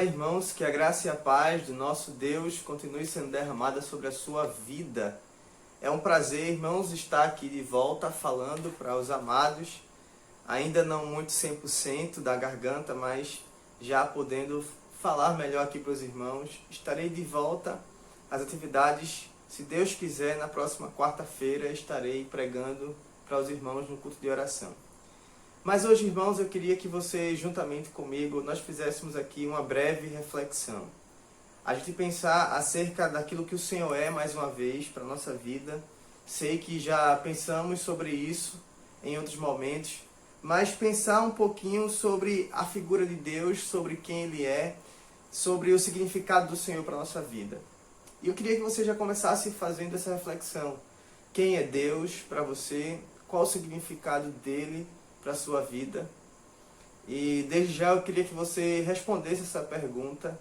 Olá, irmãos, que a graça e a paz do nosso Deus continue sendo derramada sobre a sua vida. É um prazer, irmãos, estar aqui de volta falando para os amados, ainda não muito 100% da garganta, mas já podendo falar melhor aqui para os irmãos. Estarei de volta às atividades, se Deus quiser, na próxima quarta-feira estarei pregando para os irmãos no culto de oração. Mas hoje, irmãos, eu queria que você, juntamente comigo, nós fizéssemos aqui uma breve reflexão. A gente pensar acerca daquilo que o Senhor é, mais uma vez, para a nossa vida. Sei que já pensamos sobre isso em outros momentos, mas pensar um pouquinho sobre a figura de Deus, sobre quem Ele é, sobre o significado do Senhor para a nossa vida. E eu queria que você já começasse fazendo essa reflexão. Quem é Deus para você? Qual o significado dele para a sua vida? E desde já eu queria que você respondesse essa pergunta,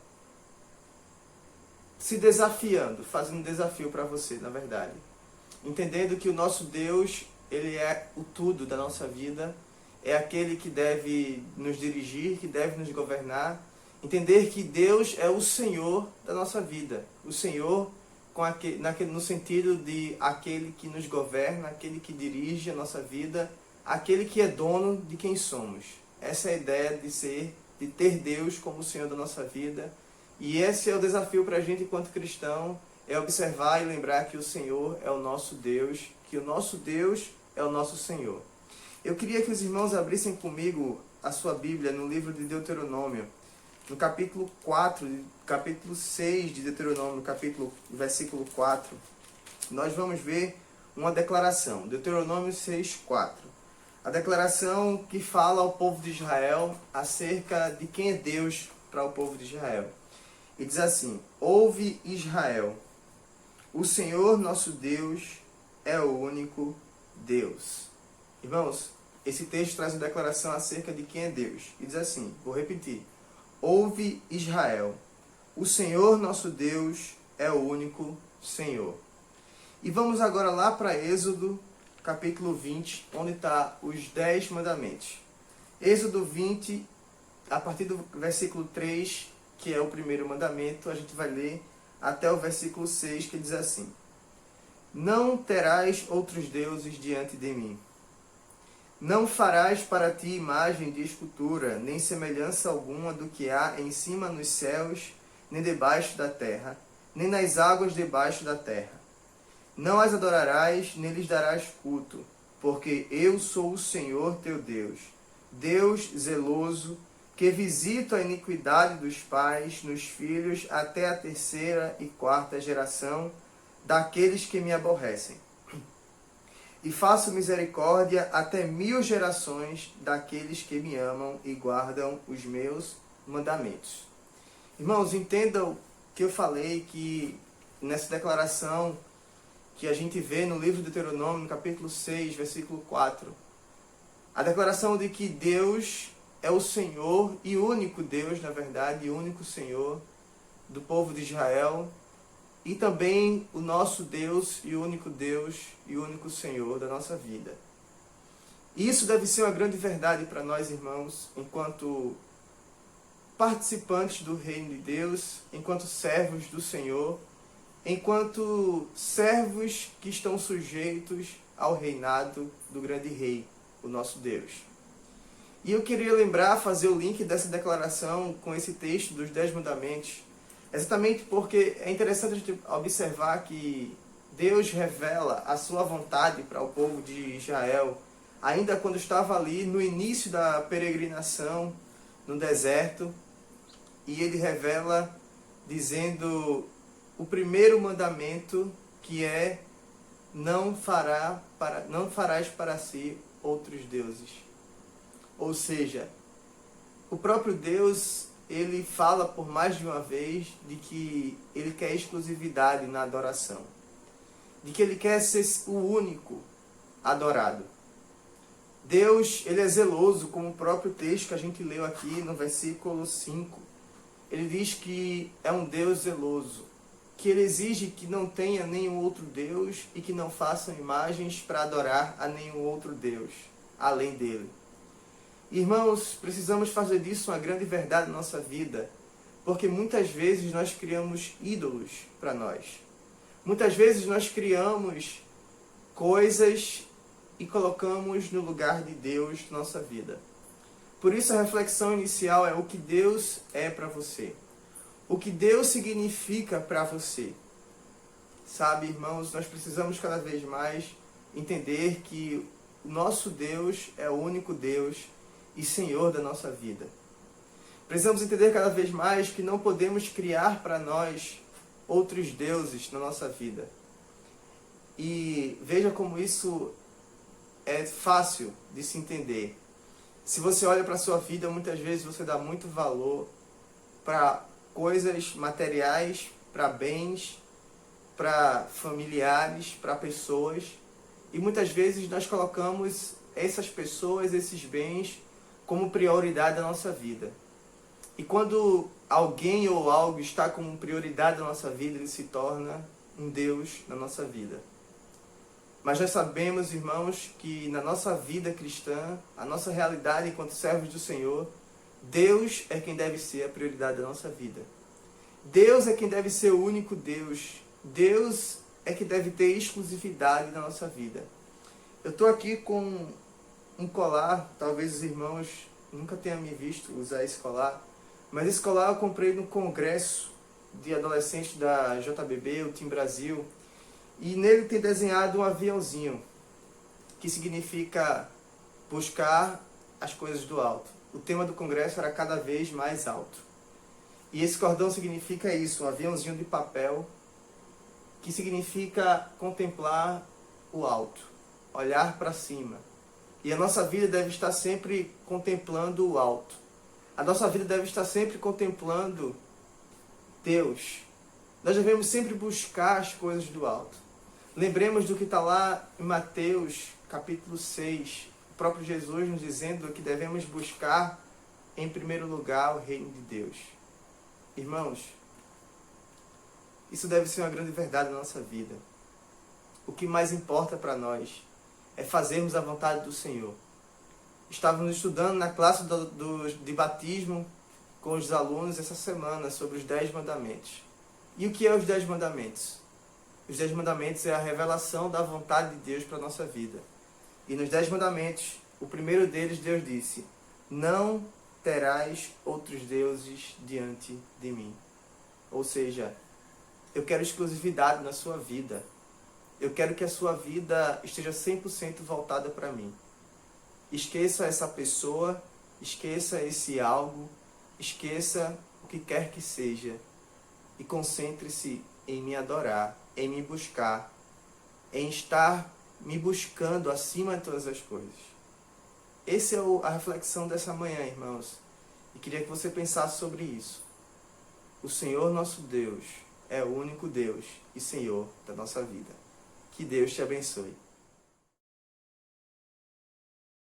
se desafiando, fazendo um desafio para você, na verdade. Entendendo que o nosso Deus, Ele é o tudo da nossa vida, é aquele que deve nos dirigir, que deve nos governar. Entender que Deus é o Senhor da nossa vida. O Senhor no sentido de aquele que nos governa, aquele que dirige a nossa vida, aquele que é dono de quem somos. Essa é a ideia de ter Deus como o Senhor da nossa vida. E esse é o desafio para a gente enquanto cristão, é observar e lembrar que o Senhor é o nosso Deus, que o nosso Deus é o nosso Senhor. Eu queria que os irmãos abrissem comigo a sua Bíblia no livro de Deuteronômio, no capítulo 4, capítulo 6 de Deuteronômio, versículo 4. Nós vamos ver uma declaração, Deuteronômio 6:4. A declaração que fala ao povo de Israel acerca de quem é Deus para o povo de Israel. E diz assim: ouve, Israel, o Senhor nosso Deus é o único Deus. Irmãos, esse texto traz uma declaração acerca de quem é Deus. E diz assim, vou repetir: ouve, Israel, o Senhor nosso Deus é o único Senhor. E vamos agora lá para Êxodo, capítulo 20, onde está os 10 mandamentos. Êxodo 20, a partir do versículo 3, que é o primeiro mandamento, a gente vai ler até o versículo 6, que diz assim: não terás outros deuses diante de mim. Não farás para ti imagem de escultura, nem semelhança alguma do que há em cima nos céus, nem debaixo da terra, nem nas águas debaixo da terra. Não as adorarás, nem lhes darás culto, porque eu sou o Senhor teu Deus, Deus zeloso, que visito a iniquidade dos pais nos filhos até a 3ª e 4ª geração daqueles que me aborrecem. E faço misericórdia até 1000 gerações daqueles que me amam e guardam os meus mandamentos. Irmãos, entendam que eu falei que nessa declaração que a gente vê no livro de Deuteronômio, no capítulo 6, versículo 4, a declaração de que Deus é o Senhor e único Deus, na verdade, e único Senhor do povo de Israel, e também o nosso Deus e único Senhor da nossa vida. Isso deve ser uma grande verdade para nós, irmãos, enquanto participantes do reino de Deus, enquanto servos do Senhor, enquanto servos que estão sujeitos ao reinado do grande rei, o nosso Deus. E eu queria fazer o link dessa declaração com esse texto dos 10 mandamentos, exatamente porque é interessante a gente observar que Deus revela a sua vontade para o povo de Israel, ainda quando estava ali no início da peregrinação no deserto, e ele revela dizendo o primeiro mandamento, que é não farás para si outros deuses. Ou seja, o próprio Deus, ele fala por mais de uma vez de que ele quer exclusividade na adoração, de que ele quer ser o único adorado. Deus, ele é zeloso, como o próprio texto que a gente leu aqui no versículo 5. Ele diz que é um Deus zeloso, que ele exige que não tenha nenhum outro Deus e que não façam imagens para adorar a nenhum outro Deus, além dele. Irmãos, precisamos fazer disso uma grande verdade na nossa vida. Porque muitas vezes nós criamos ídolos para nós. Muitas vezes nós criamos coisas e colocamos no lugar de Deus na nossa vida. Por isso a reflexão inicial é o que Deus é para você. O que Deus significa para você. Sabe, irmãos, nós precisamos cada vez mais entender que o nosso Deus é o único Deus e Senhor da nossa vida. Precisamos entender cada vez mais que não podemos criar para nós outros deuses na nossa vida. E veja como isso é fácil de se entender. Se você olha para a sua vida, muitas vezes você dá muito valor para coisas materiais, para bens, para familiares, para pessoas. E muitas vezes nós colocamos essas pessoas, esses bens, como prioridade da nossa vida. E quando alguém ou algo está como prioridade da nossa vida, ele se torna um Deus na nossa vida. Mas nós sabemos, irmãos, que na nossa vida cristã, a nossa realidade enquanto servos do Senhor, Deus é quem deve ser a prioridade da nossa vida. Deus é quem deve ser o único Deus. Deus é que deve ter exclusividade na nossa vida. Eu estou aqui com um colar, talvez os irmãos nunca tenham me visto usar esse colar, mas esse colar eu comprei no congresso de adolescentes da JBB, o Team Brasil, e nele tem desenhado um aviãozinho, que significa buscar as coisas do alto. O tema do congresso era cada vez mais alto. E esse cordão significa isso, um aviãozinho de papel, que significa contemplar o alto, olhar para cima. E a nossa vida deve estar sempre contemplando o alto. A nossa vida deve estar sempre contemplando Deus. Nós devemos sempre buscar as coisas do alto. Lembremos do que está lá em Mateus, capítulo 6. O próprio Jesus nos dizendo que devemos buscar, em primeiro lugar, o reino de Deus. Irmãos, isso deve ser uma grande verdade na nossa vida. O que mais importa para nós é fazermos a vontade do Senhor. Estávamos estudando na classe de batismo com os alunos essa semana sobre os 10 mandamentos. E o que é os 10 mandamentos? Os 10 mandamentos é a revelação da vontade de Deus para a nossa vida. E nos 10 mandamentos, o primeiro deles, Deus disse: não terás outros deuses diante de mim. Ou seja, eu quero exclusividade na sua vida. Eu quero que a sua vida esteja 100% voltada para mim. Esqueça essa pessoa, esqueça esse algo, esqueça o que quer que seja e concentre-se em me adorar, em me buscar, em estar me buscando acima de todas as coisas. Essa é a reflexão dessa manhã, irmãos. E queria que você pensasse sobre isso. O Senhor nosso Deus é o único Deus e Senhor da nossa vida. Que Deus te abençoe.